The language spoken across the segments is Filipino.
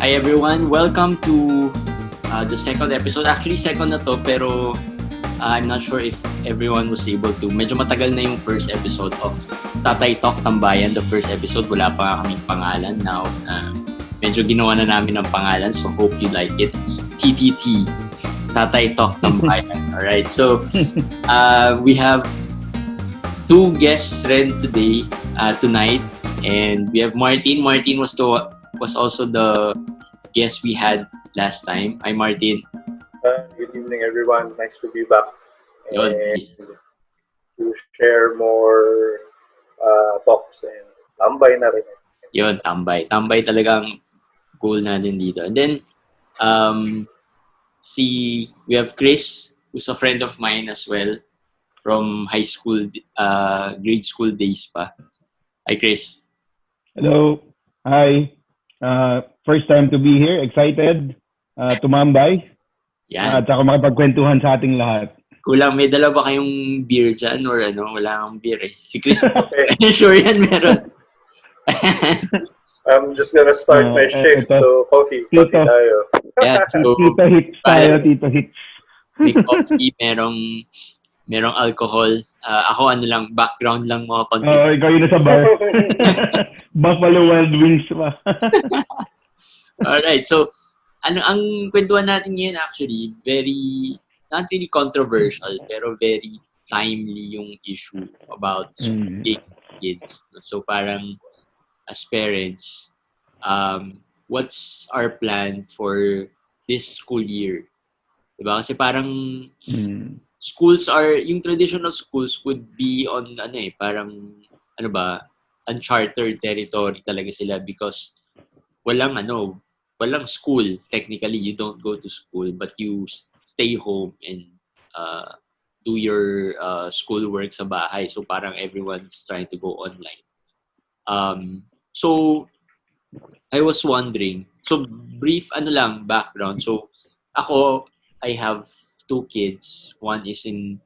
Hi everyone, welcome to the second episode. Actually, second na to, pero I'm not sure if everyone was able to. Medyo matagal na yung first episode of Tatay Talk Tambayan. The first episode, wala pa kaming pangalan. Now, medyo ginawa na namin ng pangalan, so hope you like it. It's TTT, Tatay Talk Tambayan. Alright, so we have two guests rin tonight, and we have Martin. Martin was also the guest we had last time. Hi, Martin. Good evening, everyone. Nice to be back. Yun. To share more talks and tambay na rin. Yun, tambay. Tambay talagang goal natin dito. And then, we have Chris, who's a friend of mine as well from high school, grade school days pa. Hi, Chris. Hello. Hi. First time to be here. Excited. Tumambay. Yan. At saka makapagkwentuhan sa ating lahat. Kulang, may dala ba kayong beer dyan or ano? Wala kang beer eh. Si Chris, sure yan meron. I'm just gonna start my shift. So, coffee tayo. Yeah, so, Tito Hits tayo, Tito Hits. May coffee, merong alcohol. Ako lang, background lang mga konti. Ikaw yun sa bar. Buffalo Wild Wings pa. Alright, so, ang kwentuhan natin ngayon actually, not really controversial, pero very timely yung issue about schooling kids. So parang, as parents, what's our plan for this school year? Diba? Kasi parang, schools yung traditional schools would be on, parang, uncharted territory talaga sila because walang school. Technically, you don't go to school, but you stay home and do your schoolwork sa bahay. So parang everyone's trying to go online. So I was wondering, so brief background. So ako, I have two kids. One is in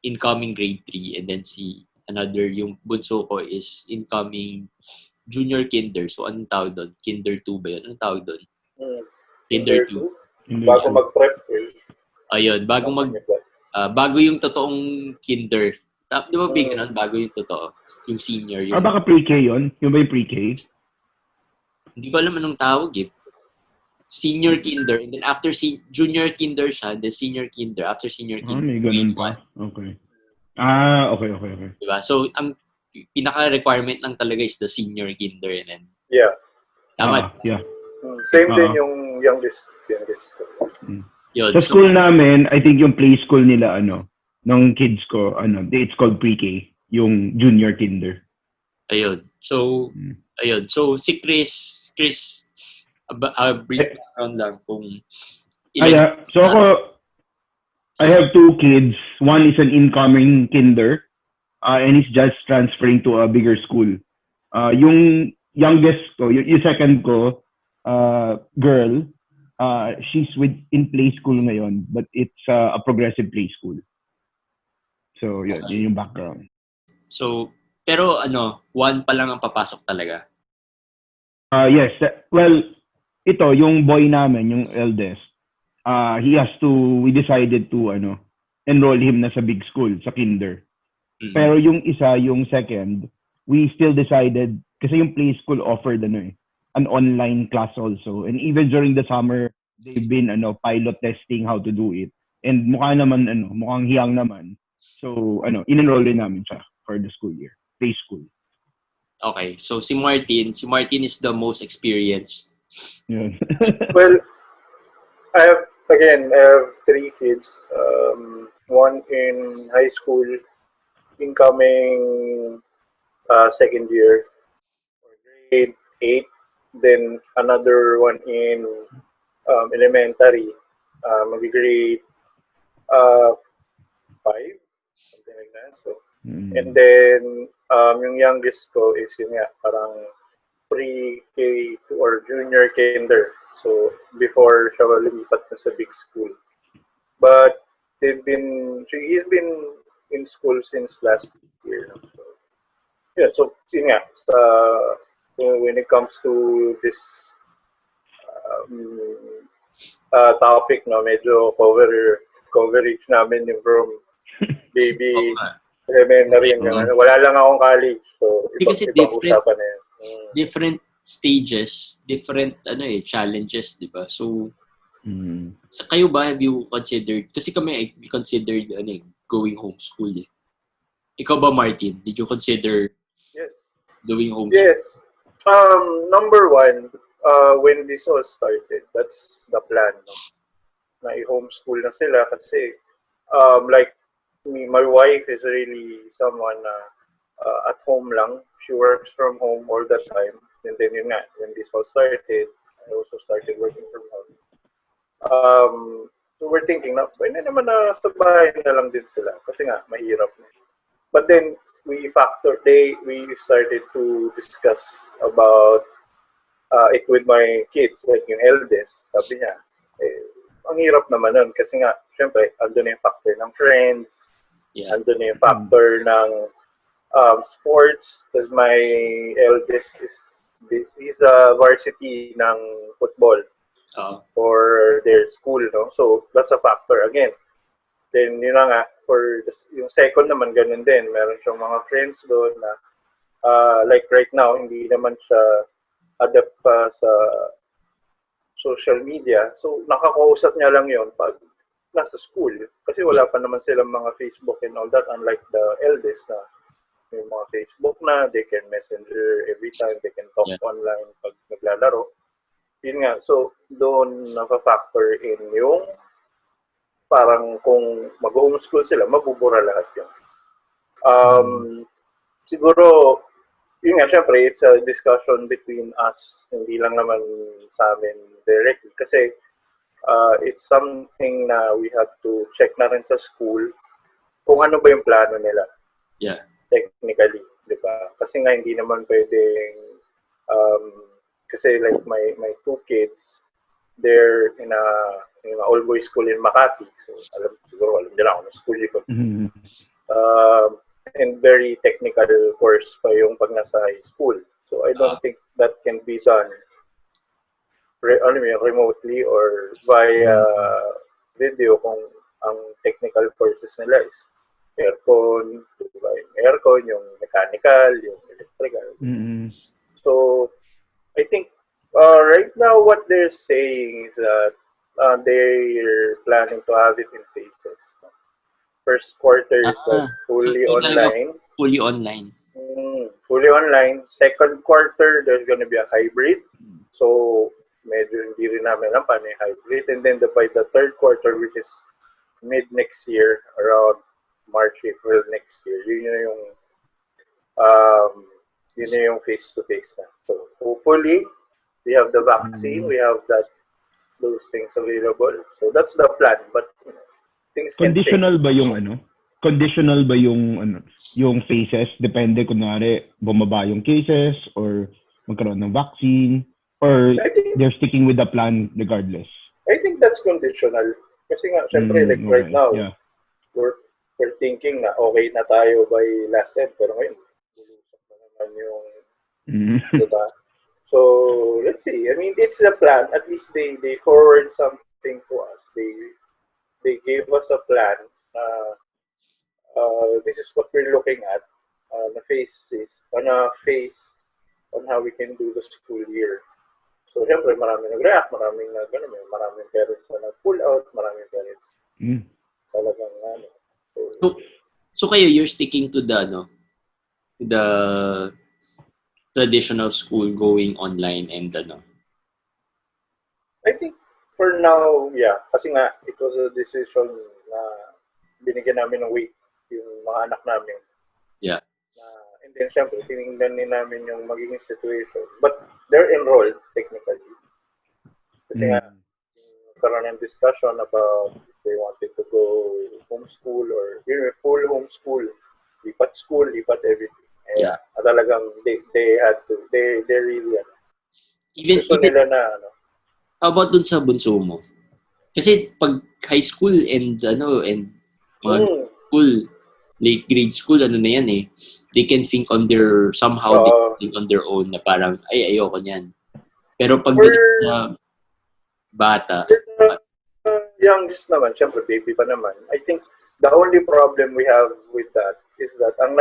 incoming grade 3 and then another, yung bunso ko is incoming junior kinder. So, anong tawag doon? Kinder 2 ba yun? Anong tawag doon? Kinder 2. Bago mag-prep. Ayun, bago yung totoong kinder. Di ba big nun? Bago yung totoo. Yung senior. Baka pre-K yun? Yung ba yung pre-K? Hindi ko alam anong tawag eh. Senior kinder. And then after junior kinder siya, then senior kinder. After senior kinder. May ganun pa. Okay. Okay. Diba? So, ang pinaka-requirement lang talaga is the senior kinder. And then, yeah. Tama. Yeah. Same din yung youngest. Yun. Sa school namin, I think yung play school nila, ng kids ko, it's called pre-K, yung junior kinder. Ayun. So, So, si Chris, brief background lang kung So I have two kids. One is an incoming kinder, and he's just transferring to a bigger school. Yung youngest ko, yung second ko, girl, she's in play school ngayon, but it's a progressive play school. So, yun yung background. So, pero one pa lang ang papasok talaga? Yes. Well, ito, yung boy namin, yung eldest, we decided to, enroll him na sa big school, sa kinder. Mm-hmm. Pero yung isa, yung second, we still decided, kasi yung play school offered, an online class also. And even during the summer, they've been, pilot testing how to do it. And mukhang hiyang naman. So, in-enroll din namin siya for the school year, play school. Okay. So, si Martin is the most experienced. Yeah. Well, I have three kids. One in high school, incoming second year, grade 8. Then another one in elementary, grade 5, something like that. So, and then yung youngest ko is parang pre-K or junior kinder. So, before siya lumipat na sa big school. But he's been in school since last year. So, when it comes to this topic, no, medyo coverage namin yung from baby elementary hanggang wala lang akong college, so ibang usapan na yun. Different stages, different challenges, di ba? So sa kayo ba, have you considered, kasi kami we considered going homeschool eh. Ikaw ba, Martin? Did you consider doing homeschool? Yes. Number one, when this all started, that's the plan, no? Na i-homeschool na sila kasi like me, my wife is really someone at home lang. She works from home all the time. And then yun nga, when this all started, I also started working from home. So we're thinking na, pwede naman na sa bahay na lang din sila kasi nga, mahirap na. But then, we started to discuss about it with my kids, like yung eldest. Sabi niya, ang hirap naman nun kasi nga, syempre, andun yung factor ng friends, andun yung factor ng sports, because my eldest is a varsity ng football for their school, no? So, that's a factor again. Then, yun na nga, for yung second naman, ganun din. Meron siyang mga friends doon na, like right now, hindi naman siya adapt pa sa social media. So, nakakausap niya lang yon pag nasa school. Kasi wala pa naman silang mga Facebook and all that, unlike the eldest na may mga Facebook na, they can messenger every time, they can talk online pag naglalaro. Yun nga, so doon naka-factor in yung parang kung mag-homeschool sila, mabubura lahat yun. Siguro, yun nga, syempre, it's a discussion between us, hindi lang naman sa amin directly. Kasi it's something na we have to check na rin sa school kung ano ba yung plano nila. Yeah. Technically, di ba? Kasi nga, hindi naman pwedeng, kasi like my two kids, they're in a all-boys school in Makati. So, siguro alam nila ako ng school yun. And very technical course pa yung pag nasa high school. So, I don't think that can be done remotely or via video kung ang technical courses nila is aircon, diba? Yung aircon, yung mechanical, yung electrical. So, I think right now what they're saying is that they're planning to have it in phases. First quarter is fully online. Fully online. Fully online. Second quarter, there's going to be a hybrid. So, medyo hindi rin namin alam paano yung hybrid. And then by the third quarter, which is mid next year, around March, April next year, yun yung face-to-face na. So, hopefully, we have the vaccine, we have those things available. So, that's the plan. But, things can conditional change. Ba yung conditional ba yung phases? Depende kunwari bumaba yung cases or magkaroon ng vaccine or they're sticking with the plan regardless? I think that's conditional. Kasi nga, syempre, like okay. Right now, we're thinking na okay na tayo by last end. Pero ngayon, lulusok na naman yung, diba? So, let's see. I mean, it's a plan. At least they forward something to us. They gave us a plan. This is what we're looking at. On a phase on how we can do the school year. So, syempre, maraming nag-react, maraming parents na nag-pull out, maraming parents talagang So kayo, you're sticking to the traditional school going online and I think for now, yeah. Kasi nga, it was a decision na binigyan namin ng weight yung mga anak namin. Yeah. And then, syempre, tinignan din namin yung magiging situation. But they're enrolled, technically. Kasi nga, karoon ng discussion about if they wanted to go homeschool or full homeschool, lipat school, lipat everything. And talagang they had to, they really, even nila na, how about dun sa bunso mo? Kasi pag high school and mga school, late grade school, na yan eh. They can think on their, somehow they can think on their own na parang, ayoko niyan. Pero pag bata. Youngest naman, syempre baby pa naman. I think the only problem we have with that is that ang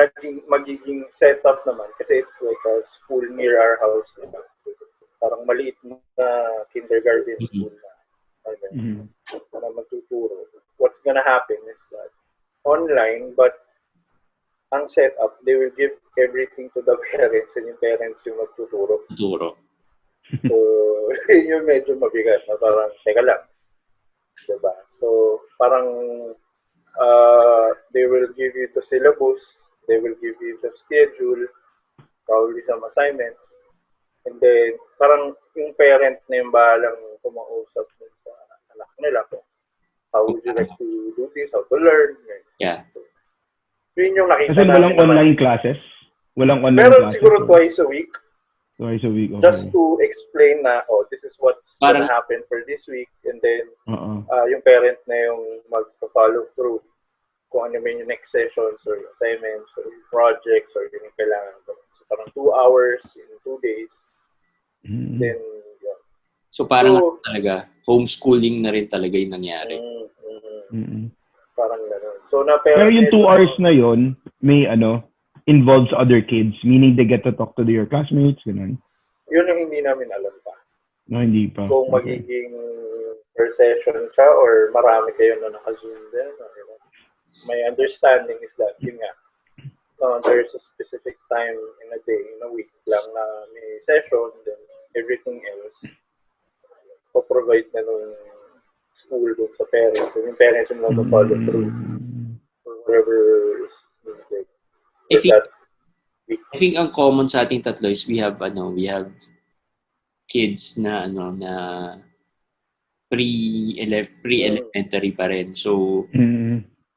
magiging setup naman, kasi it's like a school near our house. Parang maliit na kindergarten school na. Na magtuturo. What's gonna happen is that online, but ang setup, they will give everything to the parents and yung parents yung magtuturo. So, yun yung medyo mabigat na parang, teka lang. Diba? So, parang they will give you the syllabus, they will give you the schedule, probably some assignments, and then parang yung parent na yung bahalang kumausap sa anak nila kung how would you like to do this, how to learn. Yeah. So, yun yung nakita kasi walang online classes? Walang online meron classes? Siguro twice a week. Twice a week, okay. Just to explain na, this is what's gonna happen for this week, and then yung parent na yung mag-follow through kung ano man yung next sessions or assignments or projects or yung kailangan. So parang 2 hours in 2 days. Then, yeah. So parang talaga, homeschooling na rin talaga yung nangyari. Parang gano'n. So, pero yung 2 hours na yon may involves other kids, meaning they get to talk to their classmates, gano'n? Yun yung hindi namin alam pa. No, hindi pa. Kung magiging per session siya or marami kayo na naka-zoom din. My understanding is that, yun nga, there's a specific time in a day, in a week lang na may session, then everything else, po-provide na nung school doon sa parents. So, yung parents yung mag-follow through for whatever is needed. I think ang common sa ating tatlo is we have kids na pre-elementary pa rin. So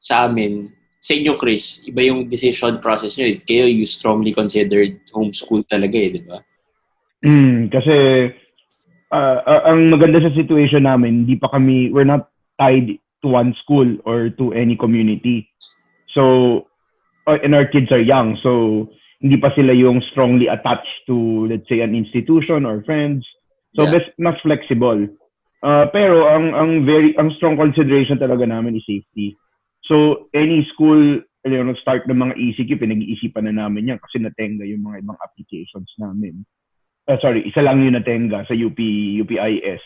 sa amin, sa inyo Chris, iba yung decision process nyo. Kayo you strongly considered homeschool talaga di ba? Kasi ang maganda sa situation namin, we're not tied to one school or to any community. So and our kids are young, so hindi pa sila yung strongly attached to, let's say, an institution or friends. So mas flexible. Pero ang strong consideration talaga namin is safety. So any school, start ng mga ECQ, pinag-iisipan na namin yan kasi natenga yung mga ibang applications namin. Isa lang yung natenga sa UPIS.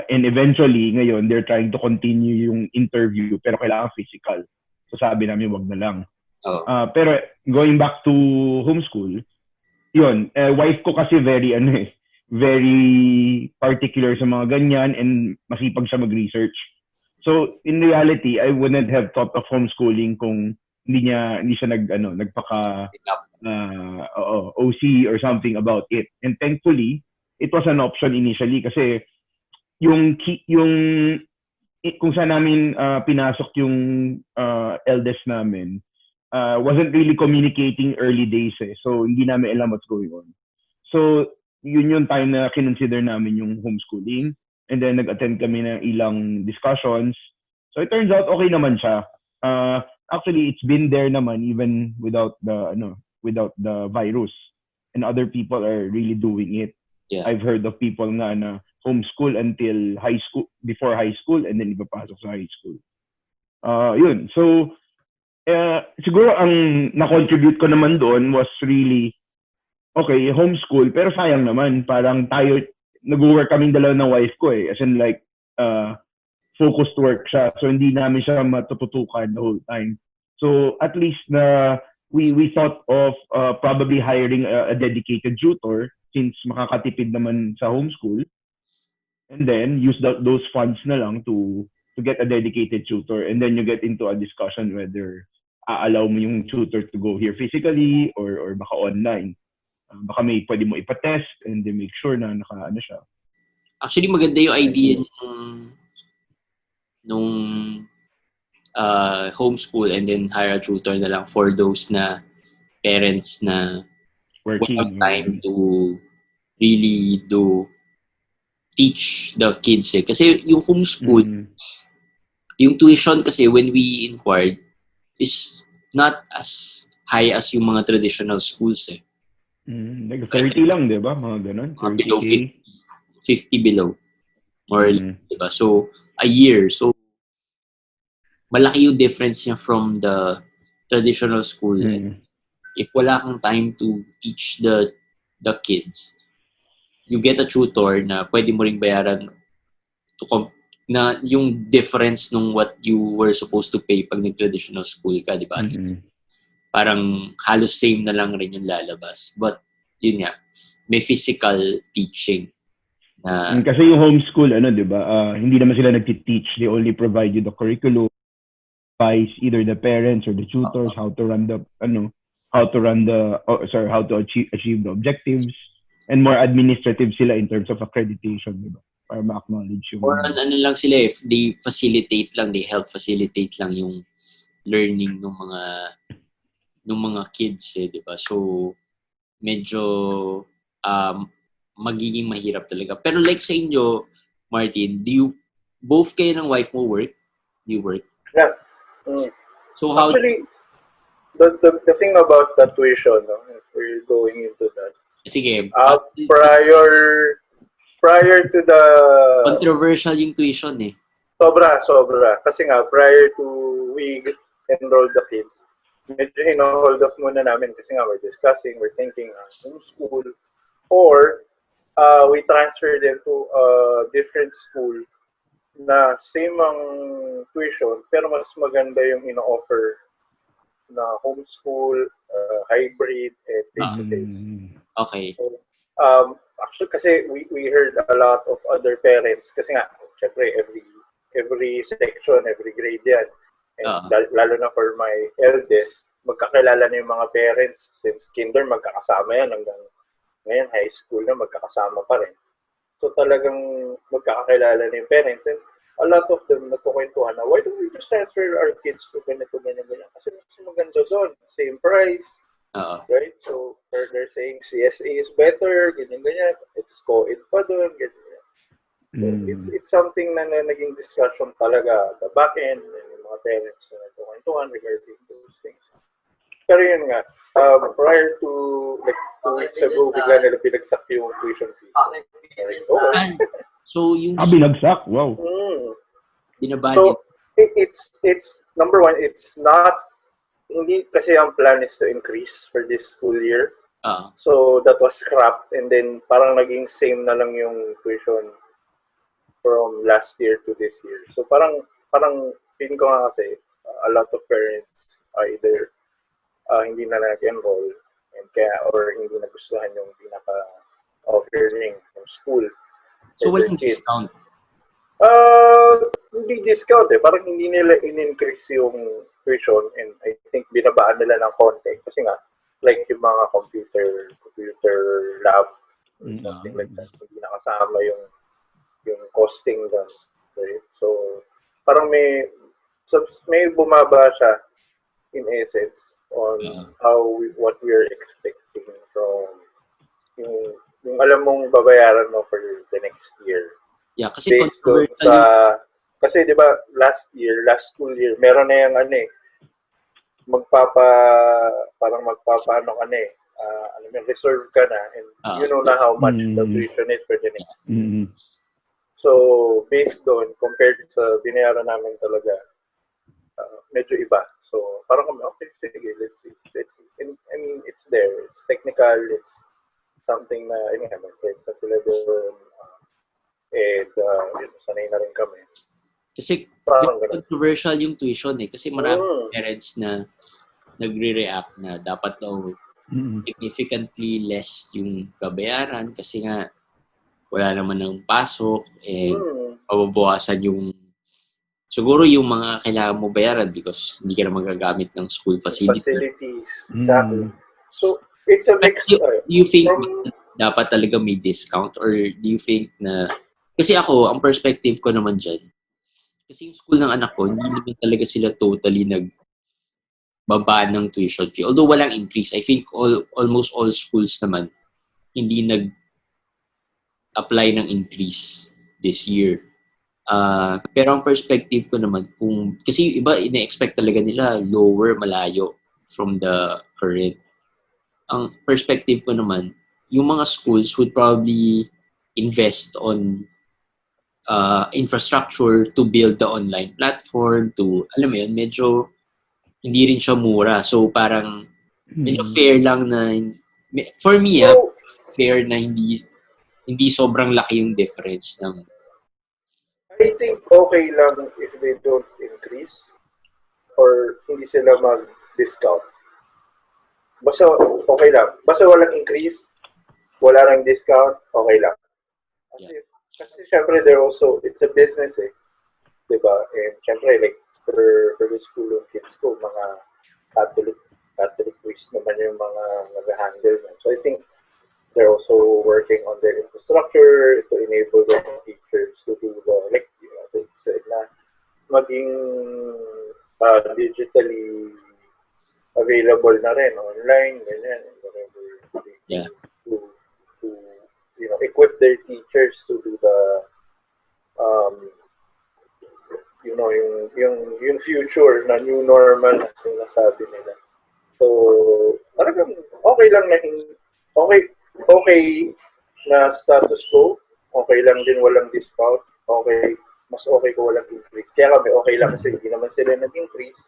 And eventually, ngayon, they're trying to continue yung interview pero kailangan physical. So sabi namin, wag na lang. Pero going back to homeschool, yun, wife ko kasi very particular sa mga ganyan and masipag siya mag-research. So in reality, I wouldn't have thought of homeschooling kung hindi siya nagpaka OC or something about it. And thankfully, it was an option initially kasi yung kung saan namin pinasok yung eldest namin, wasn't really communicating early days so hindi namin alam what's going on. So yun yung time na kinonsider namin yung homeschooling, and then nag-attend kami ng ilang discussions. So it turns out okay naman siya. Actually it's been there naman even without the virus, and other people are really doing it. I've heard of people nga na homeschool until high school, before high school, and then ipapasok sa high school. Yun. So siguro ang na-contribute ko naman doon was really, okay, homeschool, pero sayang naman, parang tayo, nag-work kaming dalawa ng wife ko as in like, focused work siya. So hindi namin siya matututukan the whole time. So at least we thought of probably hiring a dedicated tutor since makakatipid naman sa homeschool, and then use those funds na lang to get a dedicated tutor, and then you get into a discussion whether allow mo yung tutor to go here physically or baka online. Baka may pwede mo ipatest and then make sure na naka siya. Actually, maganda yung idea nung homeschool and then hire a tutor na lang for those na parents na walang time to really teach the kids Kasi yung homeschool, yung tuition kasi when we inquired is not as high as yung mga traditional schools Like 30 lang, di ba? Mga ganun. 50 below. More or less, diba? So, a year. So, malaki yung difference niya from the traditional school. If wala kang time to teach the kids, you get a tutor na pwede mo ring bayaran na yung difference nung what you were supposed to pay pag nag-traditional school ka, di ba? Parang halos same na lang rin yung lalabas. But, yun nga, may physical teaching. Kasi yung homeschool, di ba, hindi naman sila nag-teach. They only provide you the curriculum, advise either the parents or the tutors how to achieve the objectives, and more administrative sila in terms of accreditation, di ba? Para ma-acknowledge yung... Or ano lang sila, if they help facilitate lang yung learning ng mga kids, di ba? So, medyo magiging mahirap talaga. Pero like sa inyo, Martin, both kayo ng wife mo work? Do you work? Yeah. So how... Actually, the thing about that tuition, if we're going into that, sige. Prior to the... Controversial yung tuition eh. Sobra. Kasi nga, prior to we enroll the kids, medyo hino-hold off muna namin kasi nga we're discussing, we're thinking homeschool, or we transfer them to a different school na same ang tuition, pero mas maganda yung ino-offer na homeschool, hybrid, and face-to-face. Okay. So, actually, kasi we heard a lot of other parents, kasi nga, syempre, every section, every grade yan. And lalo na for my eldest, magkakilala na yung mga parents. Since kinder, magkakasama yan. Hanggang ngayon, high school na, magkakasama pa rin. So talagang magkakakilala na yung parents. And a lot of them nagkukwentuhan na, why don't we just transfer our kids to ganito. Kasi mas maganda doon. Same price. Right? So they're saying CSA is better, ganyan. It's co-ed pa doon, ganyan. So, it's something na naging discussion talaga the back end and yung mga parents na nagkukwentuhan regarding those things. Pero yun nga, prior to like 2 weeks ago, bigla nila binagsak yung tuition fee. So yung... binagsak? Wow. Binabalik. So, it's number one, it's not, hindi kasi ang plan is to increase for this school year. So, that was scrapped and then parang naging same na lang yung tuition from last year to this year. So, parang feeling ko nga kasi, a lot of parents either hindi na nag-enroll and or hindi nagustuhan yung pinaka-offering ng school. So, walang discount? Hindi discount eh. Parang hindi nila in-increase yung tuition and I think binabaan nila ng konti. Kasi nga, like yung mga computer lab, something like that, hindi nakasama yung costing doon. Okay? So, parang may bumaba siya in essence on what we are expecting from yung alam mong babayaran mo for the next year. Yeah, kasi kasi 'di ba last school year, meron na yung reserve ka na and you know na how much the tuition is for the next year. So, based on, compared sa binayaran namin talaga, medyo iba. So, parang kami, okay, sige, let's see. I mean, it's there. It's technical. It's something na, may friends na sila doon. Sanay na rin kami. Kasi, controversial yung tuition eh. Kasi maraming parents na nagre-react na dapat daw significantly less yung babayaran kasi nga wala naman ng pasok, mababawasan yung siguro yung mga kailangan mo bayaran because hindi ka na magagamit ng school facilities. Exactly. So, it's a mix. Do you think dapat talaga may discount or do you think na kasi ako, ang perspective ko naman dyan, kasi yung school ng anak ko, hindi naman talaga sila totally nagbaba ng tuition fee. Although walang increase, I think almost all schools naman hindi apply ng increase this year. Pero ang perspective ko naman, kasi yung iba, ina-expect talaga nila lower, malayo from the current. Ang perspective ko naman, yung mga schools would probably invest on infrastructure to build the online platform, to, alam mo yun, medyo hindi rin siya mura. So parang medyo fair lang na, for me, fair na hindi sobrang laki yung difference ng. I think okay lang if they don't increase or hindi sila mag-discount. Basta okay lang. Basta walang increase, wala nang discount, okay lang. Kasi syempre it's a business eh. Diba? And syempre, like, for the school of kids ko, mga Catholic priests naman yung mga nag-handle na. So I think they're also working on their infrastructure to enable their teachers to do the, like, they said na, maging digitally available na rin, online, ganyan, whatever they do to equip their teachers to do the yung future na new normal na sinasabi nila. So, talagang okay lang na okay na status quo, okay lang din walang discount, okay, mas okay ko walang increase. Kaya kami okay lang kasi hindi naman sila nag-increase.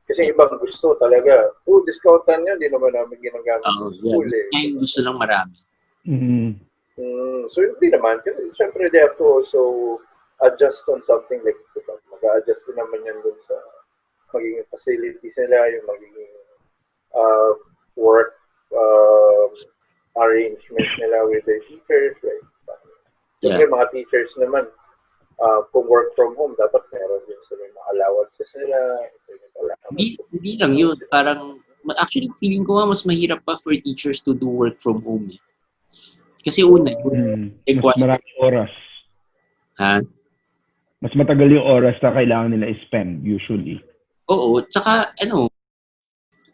Kasi ibang gusto talaga, discountan nyo, hindi naman namin ginagamit sa school eh. Yung gusto lang marami. So, hindi naman. Kasi, syempre, they have to also adjust on something like diba? Mag-a-adjust din naman yan dun sa magiging facilities nila, yung magiging work arrangements nila with their teachers. Right? Yung mga teachers naman, kung work from home, dapat meron din sila yung mga allowances nila. Hindi lang yun. Parang, actually, feeling ko nga mas mahirap pa for teachers to do work from home. Eh. Kasi una, mas maraming oras. Ha? Mas matagal yung oras na kailangan nila i-spend, usually. Oo. Tsaka,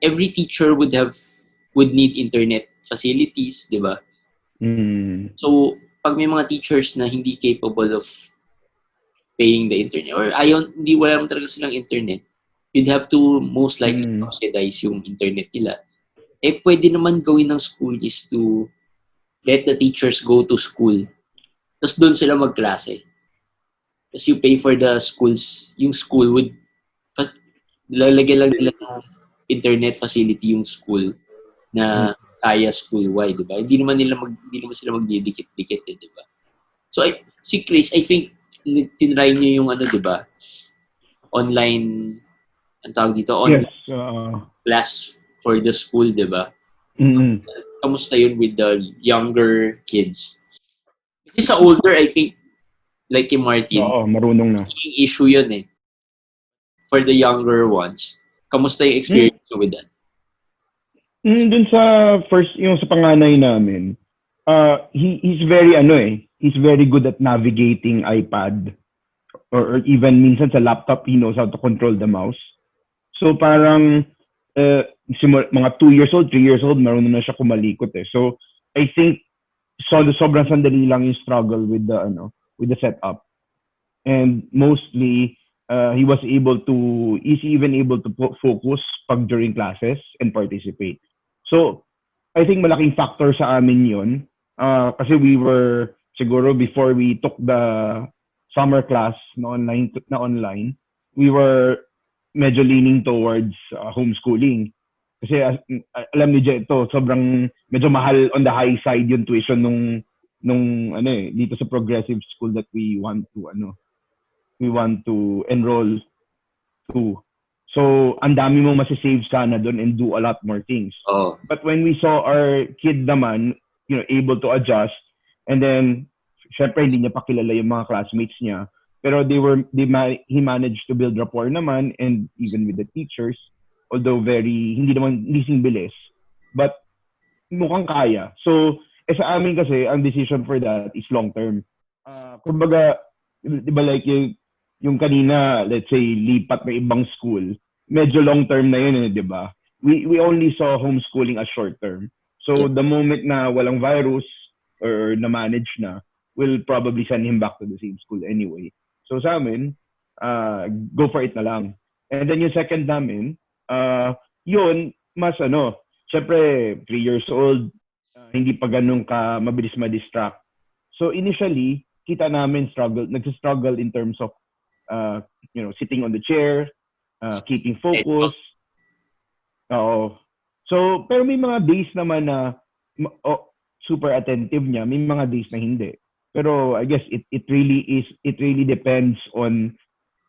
every teacher would need internet facilities, di ba? So, pag may mga teachers na hindi capable of paying the internet, or wala naman talaga silang internet, you'd have to most likely subsidize yung internet nila. Eh, pwede naman gawin ng school is to let the teachers go to school. Tapos doon sila magklase. Tapos you pay for the schools, yung school would, lalagyan lang nila ng internet facility yung school na kaya school-wide, diba? Hindi naman sila magdidikit-dikit, diba? So, si Chris, I think, tinry niyo yung diba? Online, ang tawag dito, online class for the school, diba? Kamusta yun with the younger kids? Kasi sa older, I think, like kay Martin, marunong na. Yung issue yun eh. For the younger ones, kamusta yung experience with that? Dun sa yung sa panganay namin, he's very he's very good at navigating iPad or even minsan sa laptop, he knows how to control the mouse. So parang mga 2 years old, 3 years old, marunong na siya kumalikot eh. So I think sobrang sandali lang yung struggle with the setup. And mostly he's even able to focus pag during classes and participate. So I think malaking factor sa amin yun. Kasi we were siguro before we took the summer class na online, we were medyo leaning towards homeschooling. Kasi alam niyo ito, sobrang medyo mahal on the high side yung tuition nung dito sa progressive school that we want to enroll to. So, ang dami mong masisave sana doon and do a lot more things. But when we saw our kid naman, able to adjust, and then, syempre hindi niya pa kilala yung mga classmates niya, pero he managed to build rapport naman, and even with the teachers, although hindi sing bilis, but mukhang kaya. So, sa amin kasi, ang decision for that is long term. Kumbaga, di ba like yung kanina, let's say, lipat na ibang school, medyo long term na yun, di ba? We only saw homeschooling as short term. So, the moment na walang virus or na-manage na, we'll probably send him back to the same school anyway. So, sa amin, go for it na lang. And then yung second namin, yun, mas syempre, 3 years old, hindi pa ganun ka mabilis ma-distract. So, initially, kita namin nagsistruggle in terms of, sitting on the chair, keeping focus. Oo. So, pero may mga days naman na super attentive niya, may mga days na hindi. Pero I guess it really depends on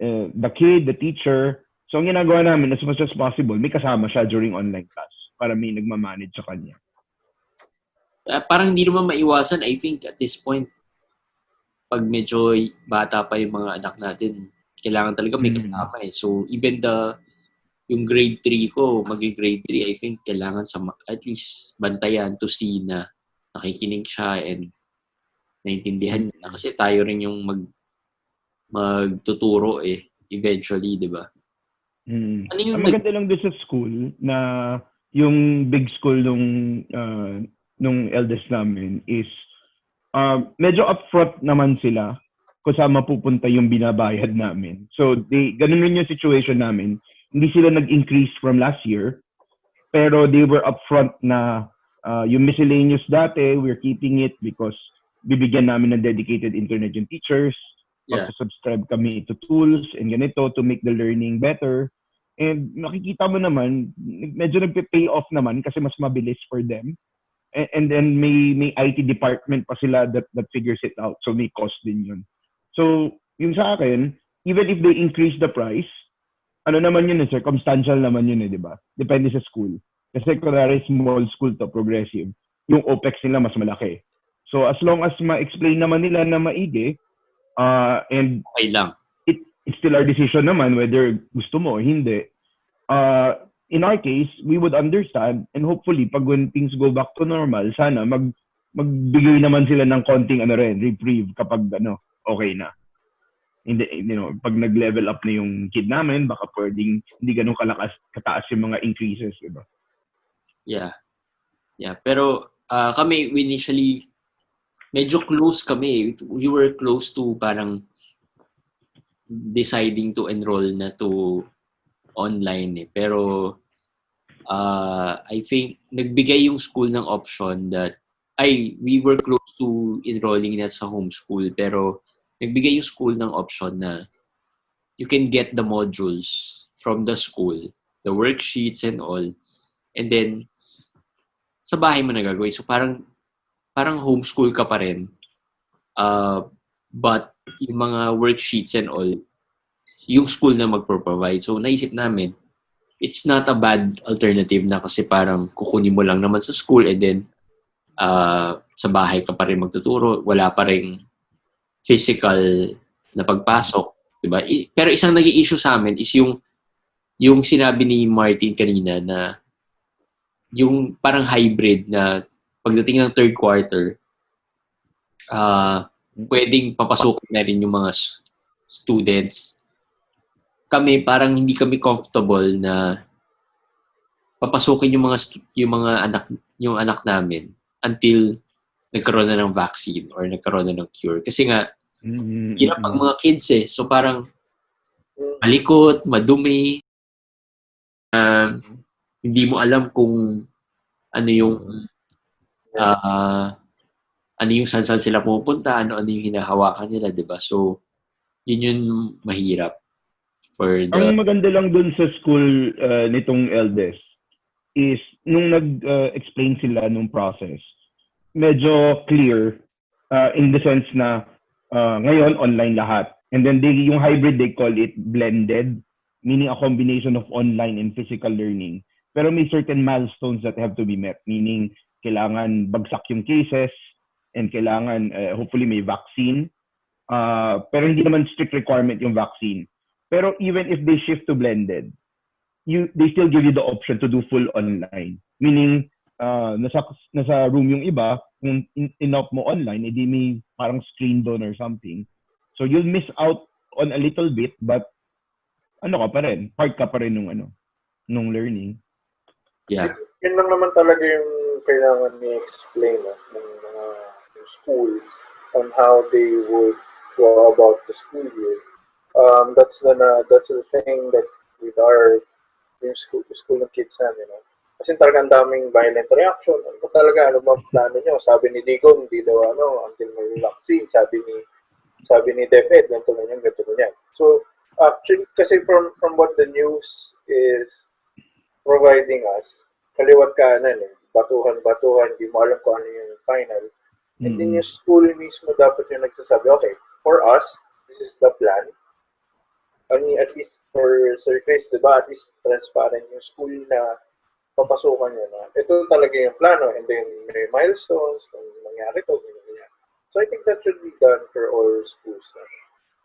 the kid, the teacher. So, ang ginagawa namin as much as possible, may kasama siya during online class para may nagmamanage sa kanya. Parang hindi naman maiwasan, I think, at this point, pag medyo bata pa yung mga anak natin, kailangan talaga may kasama eh. So, even yung grade 3 ko, grade 3, I think, kailangan at least bantayan to see na nakikinig siya and naintindihan niya. Kasi tayo rin yung magtuturo eh, eventually, di ba? Ano yung maganda lang doon sa school na yung big school nung eldest namin is medyo upfront naman sila kung saan mapupunta yung binabayad namin. So, ganun rin yung situation namin. Hindi sila nag-increase from last year, pero they were upfront na yung miscellaneous dati, we're keeping it because bibigyan namin ng dedicated internet yung teachers, mag-subscribe kami to tools and ganito to make the learning better. And makikita mo naman, medyo nagpe-pay off naman kasi mas mabilis for them. And then may IT department pa sila that figures it out. So may cost din yun. So yung sa akin, even if they increase the price, ano naman yun circumstantial naman yun di ba? Depende sa school. Kasi kunwari small school to progressive, yung OPEX nila mas malaki. So as long as ma-explain naman nila na maigi, and okay lang. It's still our decision naman whether gusto mo o hindi. In our case, we would understand and hopefully pag when things go back to normal, sana magbigay naman sila ng konting reprieve kapag okay na. Hindi, pag nag-level up na yung kid namin, baka pwedeng hindi ganun kataas yung mga increases, diba? Yeah. Pero kami initially medyo close kami. We were close to parang deciding to enroll na to online eh. Pero I think nagbigay yung school ng option that we were close to enrolling na sa homeschool, pero nagbigay yung school ng option na you can get the modules from the school, the worksheets and all, and then sa bahay mo na gagawin. So parang homeschool ka pa rin, but yung mga worksheets and all, yung school na magpro-provide. So naisip namin, it's not a bad alternative na kasi parang kukunin mo lang naman sa school and then sa bahay ka pa rin magtuturo, wala pa rin physical na pagpasok, diba? Pero isang naging issue sa amin is yung sinabi ni Martin kanina na yung parang hybrid na pagdating ng third quarter, pwedeng papasukin na rin yung mga students. Kami parang hindi kami comfortable na papasukin yung anak namin until nagkaroon na ng vaccine or nagkaroon na ng cure. Kasi nga, hirap ang mga kids eh. So parang malikot, madumi, hindi mo alam kung ano yung saan sila pupunta, ano yung hinahawakan nila, diba? So, yun yung mahirap. Ang maganda lang dun sa school nitong eldest is nung nag-explain sila nung process, medyo clear in the sense na ngayon online lahat. And then yung hybrid, they call it blended, meaning a combination of online and physical learning. Pero may certain milestones that have to be met, meaning kailangan bagsak yung cases and kailangan hopefully may vaccine. Pero hindi naman strict requirement yung vaccine. Pero even if they shift to blended, they still give you the option to do full online. Meaning, nasa room yung iba, kung in-off mo online, edi may parang screen doon or something. So you'll miss out on a little bit, but part ka pa rin nung learning. Yeah. Yun lang naman talaga yung kailangan ni-explain ng mga school on how they would go about the school year. That's the thing that with our school ng kids namin, kasi talagang daming violent reaction. Ano ba plano nyo? Sabi ni Digon, hindi daw until may vaccine. Sabi ni sabi ni DepEd, ganito ganyan, ganito ganyan. So, actually, kasi from what the news is providing us, kaliwat kanan batuhan-batuhan, di mo alam kung ano yung final. And then yung school mismo dapat yung nagsasabi, okay, for us, this is the plan. I mean, at least for Sir Chris, di ba, at least transparent yung school na papasukan niya na ito talaga yung plano and then may milestones, kung mangyari to, ganyan. So I think that should be done for all schools.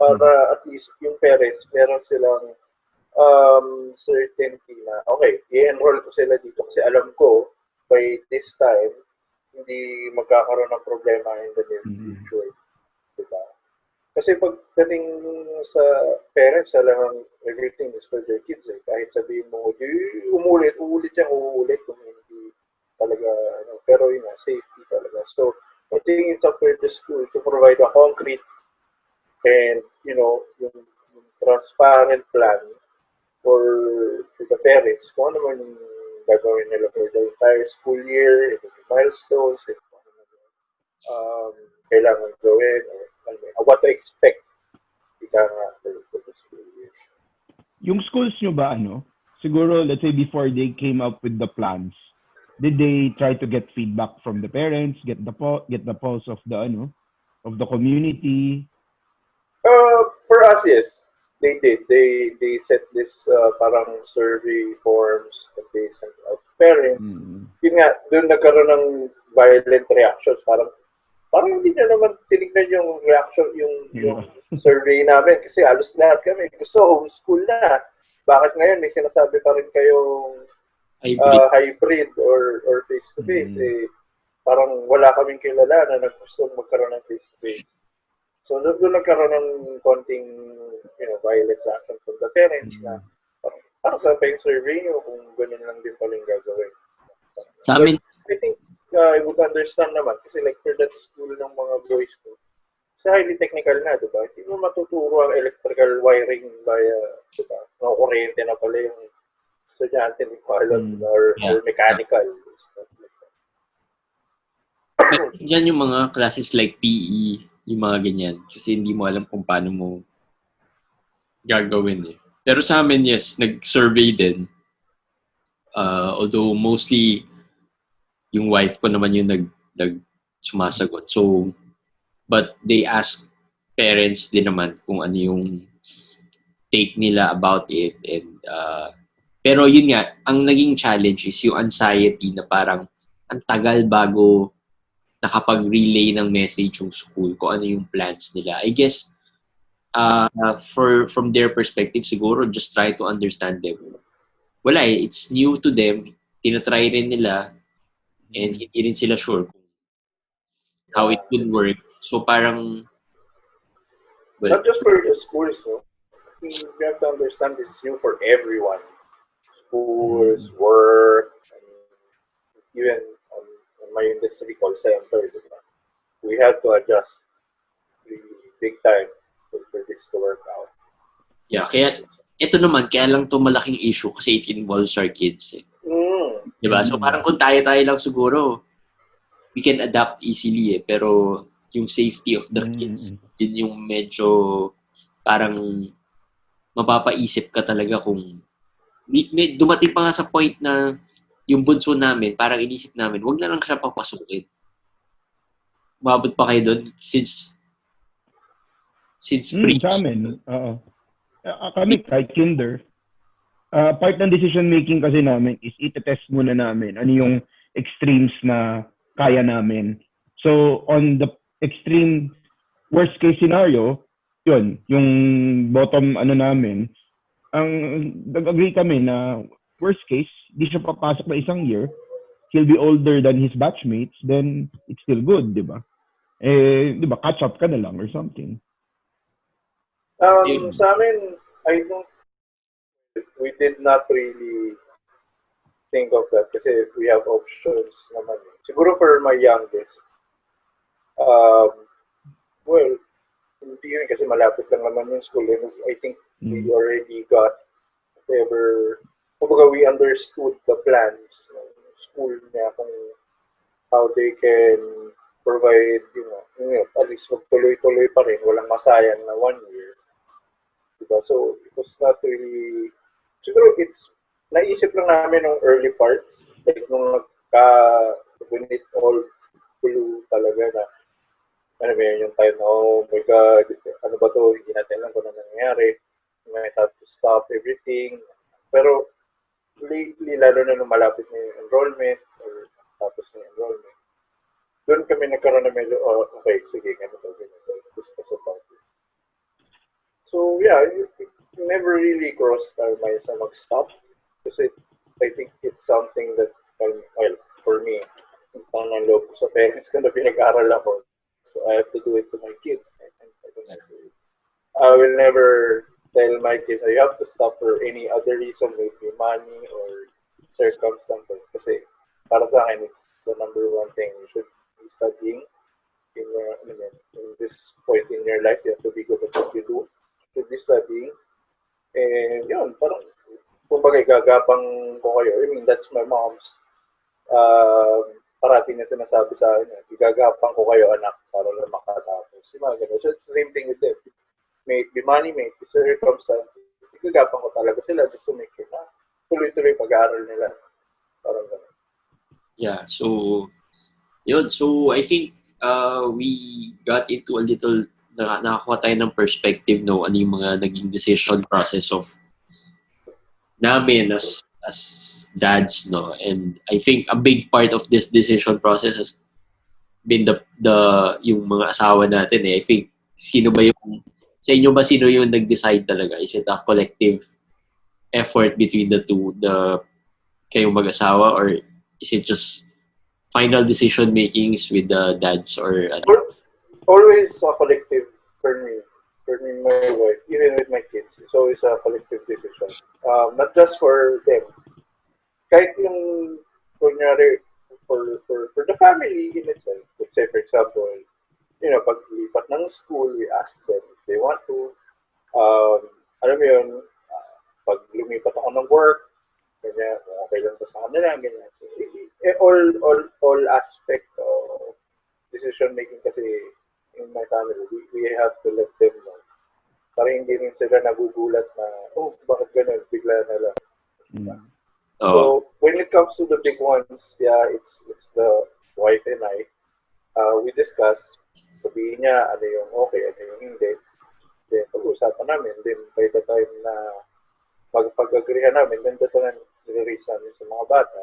Para at least yung parents, meron silang certainty na, okay, i-enroll ko sila dito kasi alam ko by this time, hindi magkakaroon ng problema in the near future. Diba? Kasi pagdating sa parents, alam everything is for their kids. Kahit sabihin mo, uulit kung hindi talaga, pero yun nga, safety talaga. So, I think it's up to the school to provide a concrete and, yung transparent plan for the parents. Kung ano man yung gagawin nila for the entire school year, yung milestones, kailangan gawin, or what to expect for the school year. Yung schools nyo ba, siguro, let's say before they came up with the plans, did they try to get feedback from the parents, get the pulse of the community? For us, yes. They did. They set this parang survey forms that they sent out to parents. Yun nga, doon nagkaroon ng violent reactions. Parang hindi nyo naman tinignan yung reaction, yung survey namin. Kasi halos lahat kami gusto homeschool na. Bakit ngayon may sinasabi pa rin kayong hybrid or face-to-face? Parang wala kaming kilala na naggusto magkaroon ng face-to-face. So, doon nagkaroon ng konting, violent reaction from the parents na parang sa yung survey nyo kung ganun lang din pala yung gagawin. Sa amin, I think I would understand naman kasi like for that school ng mga boys ko, sa highly technical na, diba? Hindi mo matuturo ang electrical wiring via, diba? Mga kuryente na pala yung estudyante ni pilot or mechanical. Yan yung mga classes like PE, yung mga ganyan. Kasi hindi mo alam kung paano mo gagawin eh. Pero sa amin, yes, nag-survey din. Although mostly yung wife ko naman yung sumasagot. So, but they ask parents din naman kung ano yung take nila about it. And pero yun nga, ang naging challenge is yung anxiety na parang ang tagal bago nakapag-relay ng message yung school kung ano yung plans nila. I guess from their perspective siguro just try to understand them. Wala it's new to them. Tinatry rin nila and hindi rin sila sure how it will work. So parang not just for the schools, no? You have to understand this is new for everyone. Schools, work, even on my industry call center. We have to adjust big time for this to work out. Yeah, kaya ito naman, kaya lang to malaking issue kasi it involves our kids. Diba? So parang kung tayo lang siguro, we can adapt easily pero yung safety of the kids, yun yung medyo parang mapapaisip ka talaga kung dumating pa nga sa point na yung bunso namin, parang inisip namin, wag na lang siya papasukin. Mabot pa kayo doon since pre. Sa amin, kami kahit kinder, part ng decision making kasi namin is itetest muna namin ano yung extremes na kaya namin. So, on the extreme worst case scenario, yun, yung bottom namin, ang nag-agree kami na worst case, di siya papasok na isang year, he'll be older than his batchmates, then it's still good, di ba? Di ba, catch up ka na lang or something. Sa amin, we did not really think of that kasi we have options naman. Siguro for my youngest, well, hindi yun kasi malapit lang naman yung school. And I think we already got whatever, kumbaga we understood the plans ng school niya kung how they can provide, at least magtuloy-tuloy pa rin, walang masayang na 1 year. Diba? So, it was not really, siguro naisip lang namin ng early parts, like nung when it all flew talaga na, ano ba yun, yung time na, oh my God, ano ba to, hindi natin alam kung ano nangyayari, we might have to stop everything. Pero, lately, lalo na nung malapit na yung enrollment, or tapos na yung enrollment, doon kami nagkaroon na medyo, okay, sige, ganito, discuss about it. So, yeah, it never really crossed our minds na mag-stop. Kasi I think it's something that, well, for me, ang nanloob ko sa parents ko na pinag-aral ako. So, I have to do it to my kids. I will never tell my kids, you have to stop for any other reason, maybe money or circumstances. Kasi para sa akin, it's the number one thing. You should be studying in this point in your life. You have to be good at what you do. You should be studying. And yun, parang, kumbaga, gagapang ko kayo. I mean, that's my mom's parating na sinasabi sa akin. Gagapang ko kayo, anak, para lang makatapos. So it's the same thing with them. May it be money, may it be circumstances. Gagapang ko talaga sila just to make sure na tuloy-tuloy pag-aaral nila. Parang gano'n. Yeah, so, yun. So, I think we got into a little, nakakuha tayo ng perspective, no? Ano yung mga naging decision process of namin as dads, no? And I think a big part of this decision process has been yung mga asawa natin, eh. I think, sa inyo ba sino yung nag-decide talaga? Is it a collective effort between the two, kayong mag-asawa, or is it just final decision makings with the dads or always a collective for me, my wife, even with my kids. It's always a collective decision. Not just for them. Kahit yung, kunyari, for the family in itself. Let's say, for example, pag lipat ng school, we ask them if they want to. Alam mo yun, pag lumipat ako ng work, ganyan, okay lang ba sa kanila, ganyan. So, all aspect of decision making kasi in my family, we have to let them know. Para hindi rin sila nagugulat na, bakit ganun, bigla na lang. So, when it comes to the big ones, yeah, it's the wife and I. We discuss, sabihin niya ano yung okay, ano yung hindi. Then, pag-usapan namin. Then, by the time na magpag-agreehan namin, then dito na nire-raise namin sa mga bata.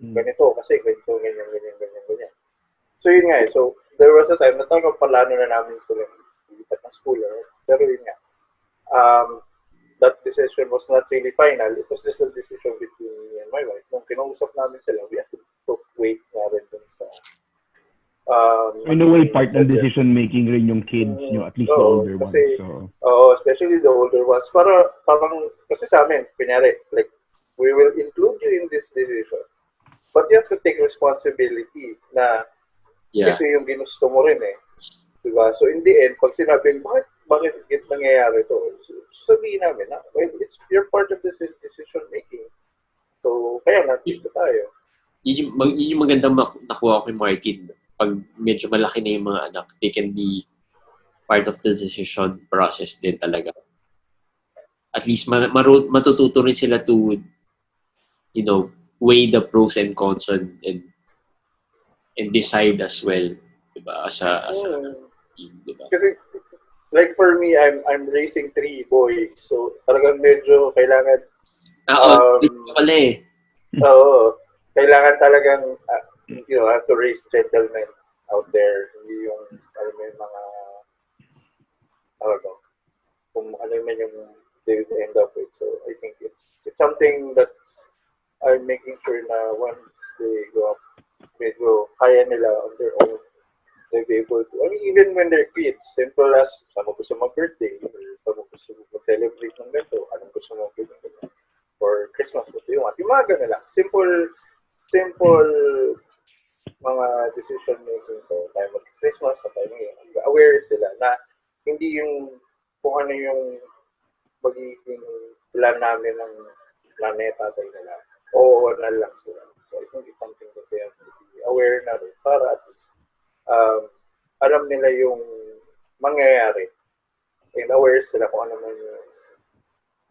Ganito, kasi ganito, ganyan. So, yun nga eh. So, there was a time na talagang palano na namin sila lipat ng school. Pero yun nga. That decision was not really final. It was just a decision between me and my wife. Nung kinausap namin sila, we had to wait na rin dun sa in a way, part ng decision making rin yung kids nyo, at least the older ones. So, especially the older ones. Parang, kasi sa amin, kunyari, like, we will include you in this decision. But you have to take responsibility na ito yung ginusto mo rin eh. Diba? So, in the end, pag sinabing, bakit nangyayari ito? Sabihin namin na, well, it's your part of the decision making. So, kaya nandito tayo. Yun yung magandang nakuha ko kay Markin. Pag medyo malaki na yung mga anak, they can be part of the decision process din talaga. At least matututo rin sila to, weigh the pros and cons and decide as well, diba? As a team, diba? Kasi, like for me, I'm raising 3 boys, so talagang medyo kailangan. Pala eh. Kailangan talagang have to raise gentlemen out there. Hindi yung, alam mo yung mga, kung ano yung they will end up with. So, I think it's something that I'm making sure na once they grow up, medyo kaya nila on their own, they'll be able to, even when they're kids, simple as, saan mo gusto mag-birthday, or saan mo gusto mag-celebrate ng ganito, anong gusto mo mag-birthday, or Christmas, what do you want? Yung mga ganun lang. Simple mga decision making sa time of Christmas, sa time ng aware sila na hindi yung kung ano yung magiging plan namin ng planeta tayo nila. Oo na lang sila. So I think it's something that they have to be aware na rin para at least alam nila yung mangyayari and aware sila kung ano man yung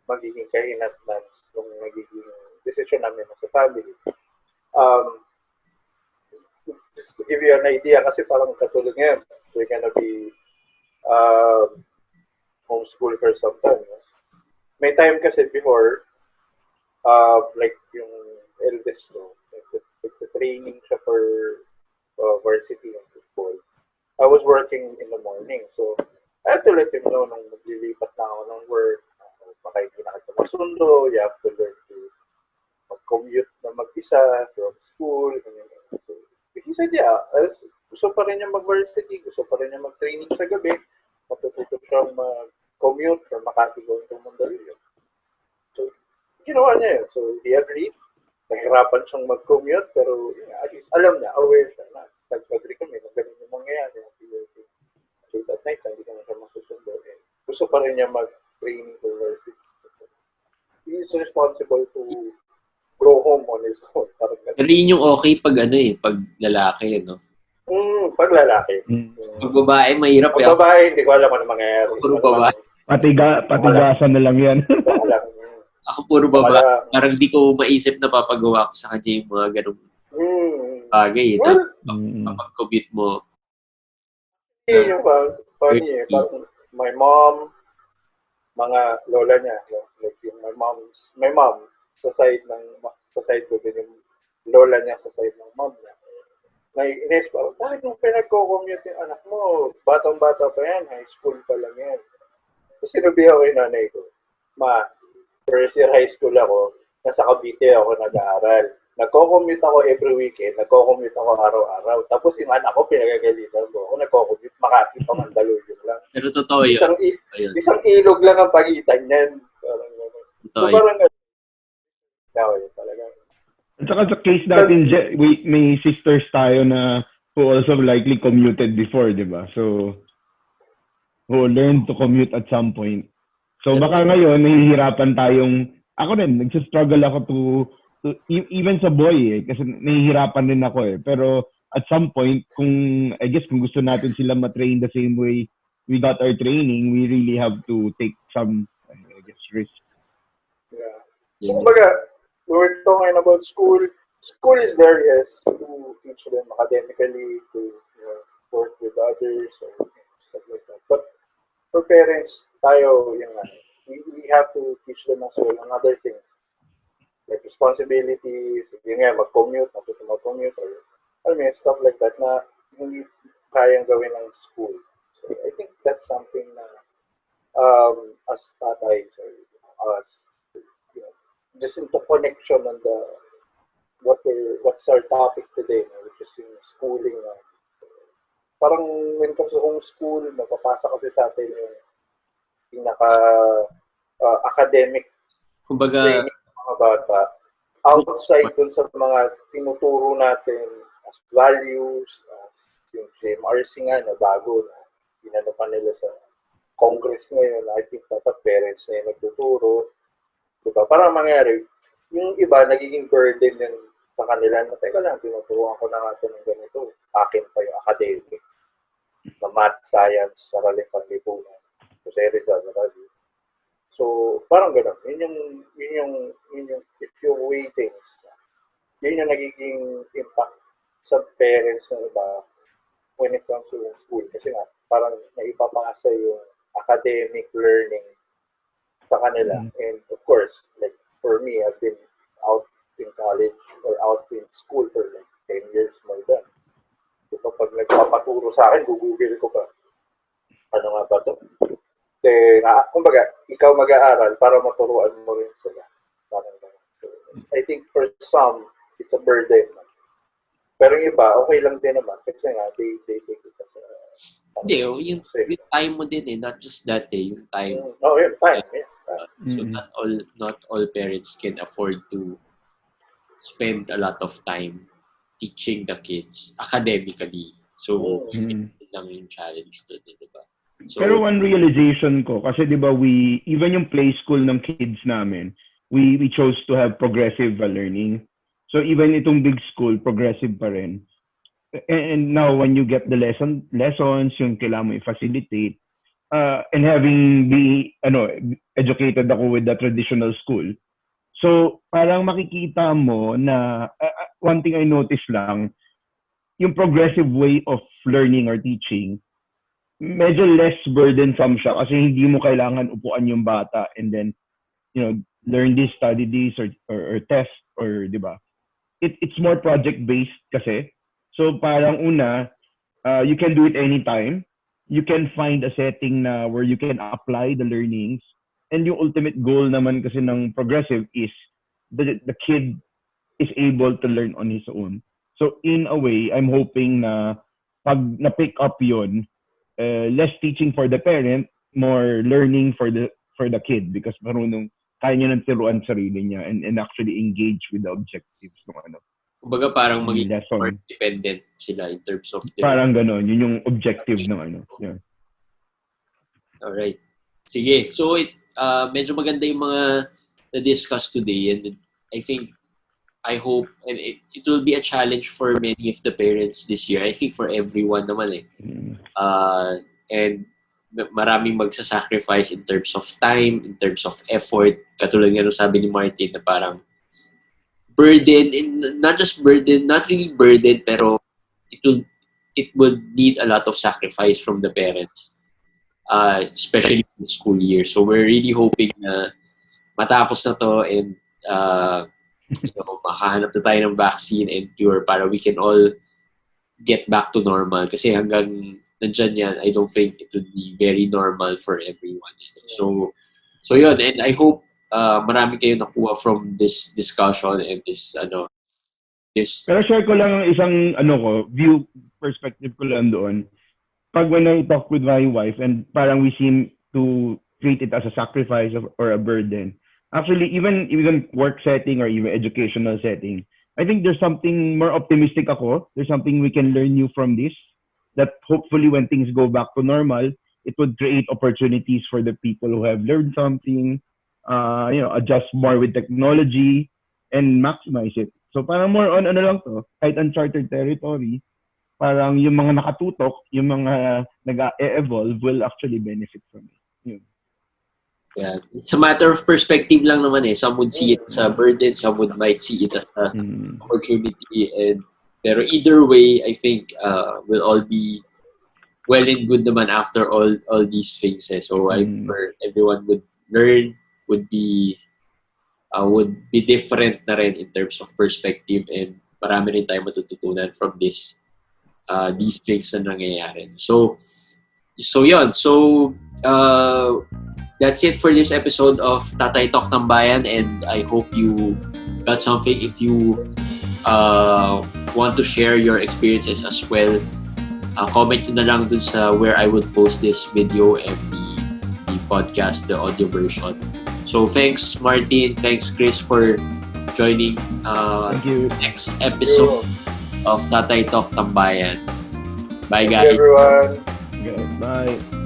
magiging kahinatnan yung magiging decision namin sa family. Just to give you an idea, kasi parang katulad ngayon, we're gonna be homeschool for some time. May time kasi before, like yung eldest ko, training siya for varsity and football. I was working in the morning, so I have to let him know nung maglilipat na ako ng work, baka hindi na kita masundo, you have to learn to mag-commute na mag-isa from school. So, he said, yeah, gusto pa rin niya mag-varsity, gusto pa rin niya mag-training sa gabi, matututo siyang mag-commute or Makati going to Mandaluyong. So, ginawa niya yun. So, he agreed. Nahirapan siyang mag-commute, pero at least alam niya, aware siya na nag-agree kami na ganun yung mangyayari. So, that night, hindi ka na siya masusundo. Gusto pa rin niya mag-training for varsity. He is responsible to go home on his own. Pero yun yung okay pag pag lalaki, no? Pag lalaki. Pag babae, mahirap. Pag babae, hindi ko alam ano mangyayari. Puro babae. Patigasan na lang yan. Ako puro babae. Parang di ko maisip na papagawa ko sa kanya yung mga ganong bagay. Kapag-commute mo. Yung funny parang my mom, mga lola niya, like yung my mom, sa side ko din yung lola niya sa side ng mom niya. Naiinis parang, bakit yung pinagko-commute yung anak mo? Batang-bata pa yan, high school pa lang yan. So, sinabihan ko yung nanay ko, ma, first year high school ako, nasa Cavite ako nag-aaral. Nagko-commute ako every weekend, nagko-commute ako araw-araw. Tapos yung anak ko, pinagagalitan ko. Ako nagko-commute, Makati pa Mandaluyong lang. Pero totoo yun. Isang ilog lang ang pagitan yan. Parang gano'n. So parang gano'n. Yun talaga. At saka sa case natin, may sisters tayo na who also likely commuted before, di ba? So, who learned to commute at some point. So, baka ngayon, nahihirapan tayong, ako rin, nagsistruggle ako to even sa boy kasi nahihirapan din ako Pero at some point, I guess kung gusto natin sila matrain the same way we got our training, we really have to take some, I guess, risk. Yeah. So, kumbaga, we were talking about school. School is there, yes, to teach them academically, to work with others, or stuff like that. But for parents, tayo, we have to teach them as well on other things. Like responsibilities, mag-commute, mag-commute, or stuff like that na hindi kayang gawin ng school. So I think that's something na as Tatays or us, just into connection on what's our topic today, which is yung schooling. Parang when it comes to homeschool, napapasa kasi sa atin yung pinaka-academic training ng mga bata. Outside dun sa mga tinuturo natin as values, as yung MRC nga na bago na ginano pa nila sa Congress ngayon, I think dapat parents na yung nagtuturo. Diba? Parang mangyari, yung iba nagiging burden yun sa kanila na, teka lang, tinuturuan ko na nga ito ng ganito. Akin pa yung academic na math, science, saraling panlipunan. Jose Rizal, Rabi. So, parang gano'n. Yun yung if you weigh things, yun yung nagiging impact sa parents ng iba when it comes to school. Kasi nga, parang naipapasa yung academic learning sa kanila. And of course, like for me, I've been out in college or out in school for like 10 years more than. So, kapag nagpapaturo sa akin, Google ko pa. Ano nga ba ito? Kumbaga, ikaw mag-aaral para maturuan mo rin sila. So, I think for some, it's a burden. Pero yung iba, okay lang din naman. Kasi nga, they take it as a... Hindi, yung time mo din not just that yung time. Yung time, So not all parents can afford to spend a lot of time teaching the kids academically. So, yun lang yung challenge doon, di ba? So, pero one realization ko, kasi di ba even yung play school ng kids namin, we chose to have progressive learning. So even itong big school, progressive pa rin. and now when you get the lessons yung kailangan mo i-facilitate, and having educated ako with the traditional school. So, parang makikita mo na, one thing I noticed lang, yung progressive way of learning or teaching, medyo less burdensome siya kasi hindi mo kailangan upuan yung bata and then, learn this, study this, or test, or, di ba? It's more project-based kasi. So, parang una, you can do it anytime. You can find a setting na where you can apply the learnings. And yung ultimate goal naman kasi ng progressive is the kid is able to learn on his own. So in a way, I'm hoping na pag na-pick up yun, less teaching for the parent, more learning for the kid because marunong kaya niya nang tiruan sarili niya and actually engage with the objectives ng ano. Kumbaga parang maging more dependent sila in terms of their... Parang gano'n. Yun yung objective ng ano. Yeah. Alright. Sige. So, medyo maganda yung mga na-discuss today and I hope, and it will be a challenge for many of the parents this year. I think for everyone naman and maraming magsasacrifice in terms of time, in terms of effort. Katulad nga nung sabi ni Martin na parang burden, not really burden, pero it would need a lot of sacrifice from the parents, especially in the school year. So we're really hoping na matapos na to and makahanap na tayo ng vaccine and cure para we can all get back to normal. Kasi hanggang nandyan yan, I don't think it would be very normal for everyone. So yun, and I hope marami kayo nakuha from this discussion and this. Pero share ko lang isang view perspective ko lang doon. Pag when I talk with my wife and parang we seem to treat it as a sacrifice or a burden. Actually, even work setting or even educational setting, I think there's something more optimistic ako. There's something we can learn new from this. That hopefully when things go back to normal, it would create opportunities for the people who have learned something, adjust more with technology and maximize it. So parang more on lang to, kahit uncharted territory, parang yung mga nakatutok, yung mga nag-evolve will actually benefit from it. Yeah, it's a matter of perspective lang naman eh. Some would see it as a burden, some might see it as an opportunity, pero either way, I think we'll all be well and good naman after all these things. So I'm sure everyone would learn, would be different na rin in terms of perspective, and marami rin tayo matututunan from these things na nangyayari. So yun. So that's it for this episode of Tatay Talk ng Bayan, and I hope you got something. If you want to share your experiences as well, comment nyo na lang dun sa where I would post this video and the podcast, the audio version. So thanks Martin, thanks Chris for joining Thank you. Next episode of Tatay Talk ng Bayan. Bye guys. Thank you, everyone. Okay, bye.